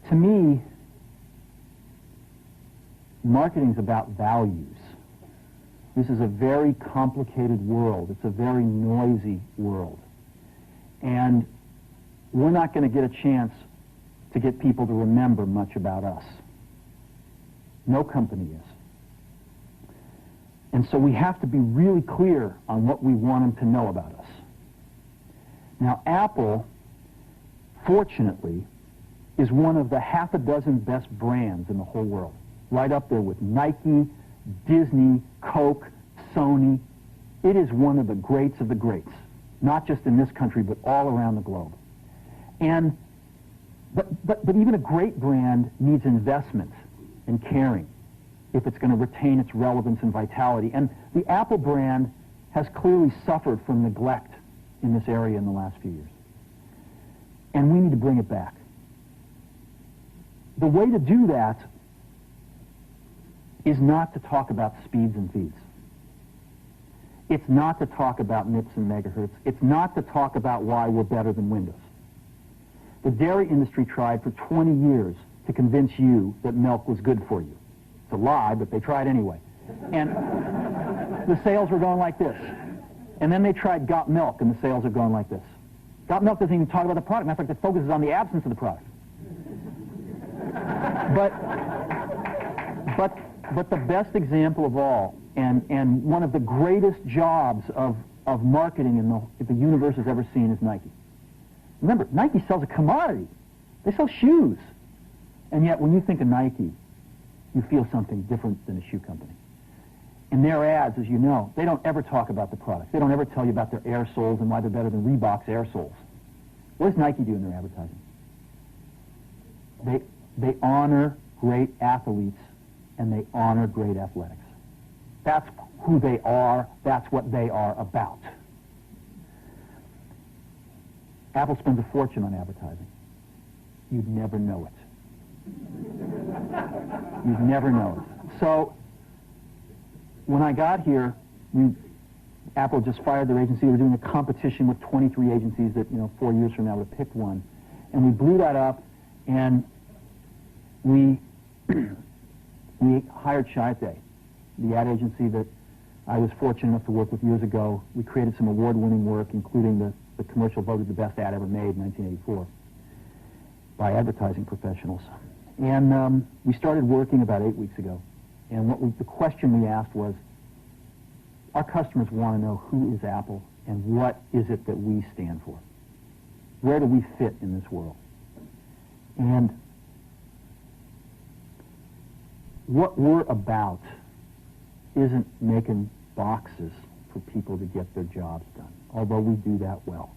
To me, marketing is about values. This is a very complicated world. It's a very noisy world. And we're not going to get a chance to get people to remember much about us. No company is. And so we have to be really clear on what we want them to know about us. Now, Apple, fortunately, is one of the half a dozen best brands in the whole world. Right up there with Nike, Disney, Coke, Sony. It is one of the greats of the greats, not just in this country, but all around the globe. And but even a great brand needs investment and caring if it's going to retain its relevance and vitality. And the Apple brand has clearly suffered from neglect in this area in the last few years. And we need to bring it back. The way to do that is not to talk about speeds and feeds. It's not to talk about MIPS and megahertz. It's not to talk about why we're better than Windows. The dairy industry tried for 20 years to convince you that milk was good for you. It's a lie, but they tried anyway. And the sales were going like this. And then they tried Got Milk, and the sales are going like this. Got Milk doesn't even talk about the product. Matter of fact, it focuses on the absence of the product. But the best example of all, and one of the greatest jobs of marketing the universe has ever seen is Nike. Remember, Nike sells a commodity. They sell shoes. And yet, when you think of Nike, you feel something different than a shoe company. In their ads, as you know, they don't ever talk about the product. They don't ever tell you about their air soles and why they're better than Reebok's air soles. What does Nike do in their advertising? They honor great athletes, and they honor great athletics. That's who they are. That's what they are about. Apple spends a fortune on advertising. You'd never know it. You'd never know it. So, when I got here, Apple just fired their agency. We were doing a competition with 23 agencies that, 4 years from now would have picked one. And we blew that up, and we hired Chiate, the ad agency that I was fortunate enough to work with years ago. We created some award-winning work, including the commercial voted the best ad ever made in 1984 by advertising professionals. And we started working about 8 weeks ago. And the question we asked was, our customers want to know who is Apple and what is it that we stand for? Where do we fit in this world? And what we're about isn't making boxes for people to get their jobs done, although we do that well.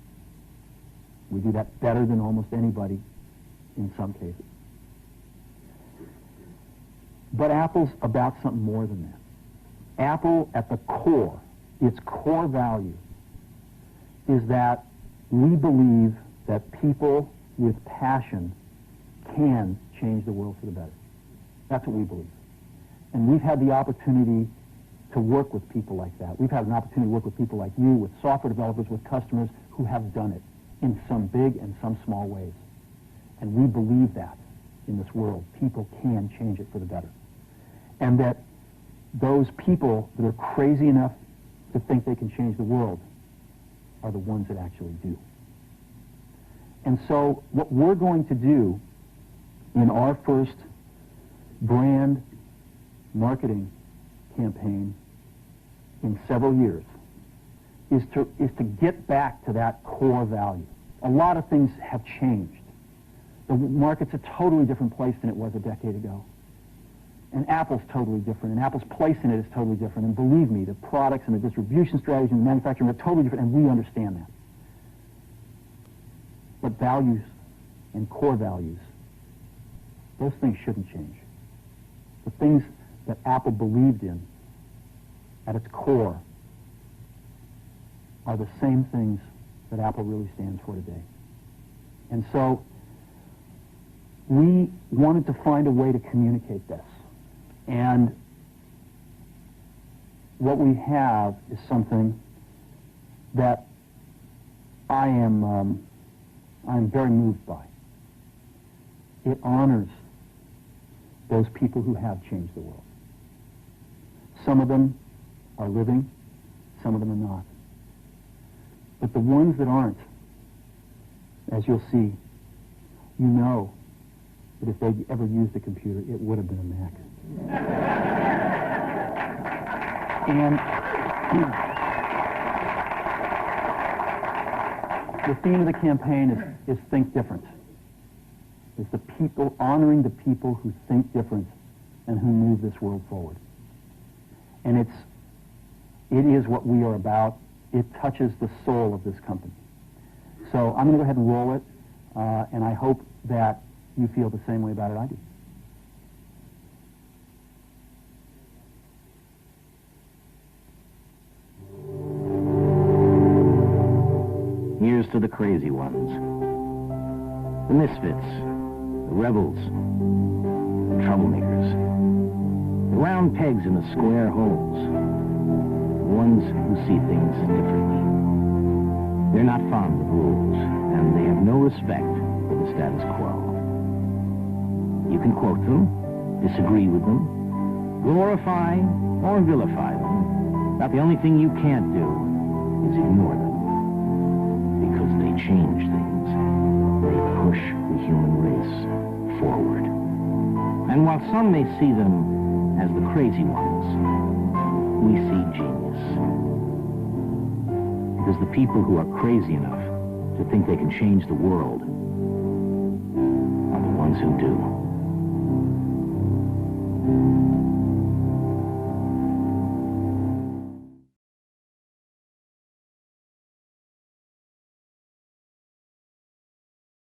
We do that better than almost anybody in some cases. But Apple's about something more than that. Apple, at the core, its core value, is that we believe that people with passion can change the world for the better. That's what we believe. And we've had the opportunity to work with people like that. We've had an opportunity to work with people like you, with software developers, with customers who have done it in some big and some small ways. And we believe that in this world. People can change it for the better. And that those people that are crazy enough to think they can change the world are the ones that actually do. And so what we're going to do in our first brand marketing campaign in several years is to get back to that core value. A lot of things have changed. The market's a totally different place than it was a decade ago. And Apple's totally different, and Apple's place in it is totally different. And believe me, the products and the distribution strategy and the manufacturing are totally different, and we understand that. But values and core values, those things shouldn't change. The things that Apple believed in at its core are the same things that Apple really stands for today. And so we wanted to find a way to communicate this. And what we have is something that I'm very moved by. It honors those people who have changed the world. Some of them are living, some of them are not. But the ones that aren't, as you'll see, you know that if they'd ever used a computer, it would have been a Mac. And the theme of the campaign is Think Different. It's the people, honoring the people who think different and who move this world forward. And it is what we are about. It touches the soul of this company. So I'm going to go ahead and roll it, and I hope that you feel the same way about it I do. Here's to the crazy ones, the misfits, the rebels, the troublemakers, the round pegs in the square holes, the ones who see things differently. They're not fond of rules, and they have no respect for the status quo. You can quote them, disagree with them, glorify or vilify them, but the only thing you can't do is ignore them. Because they change things. They push the human race forward. And while some may see them as the crazy ones, we see genius. Because the people who are crazy enough to think they can change the world are the ones who do.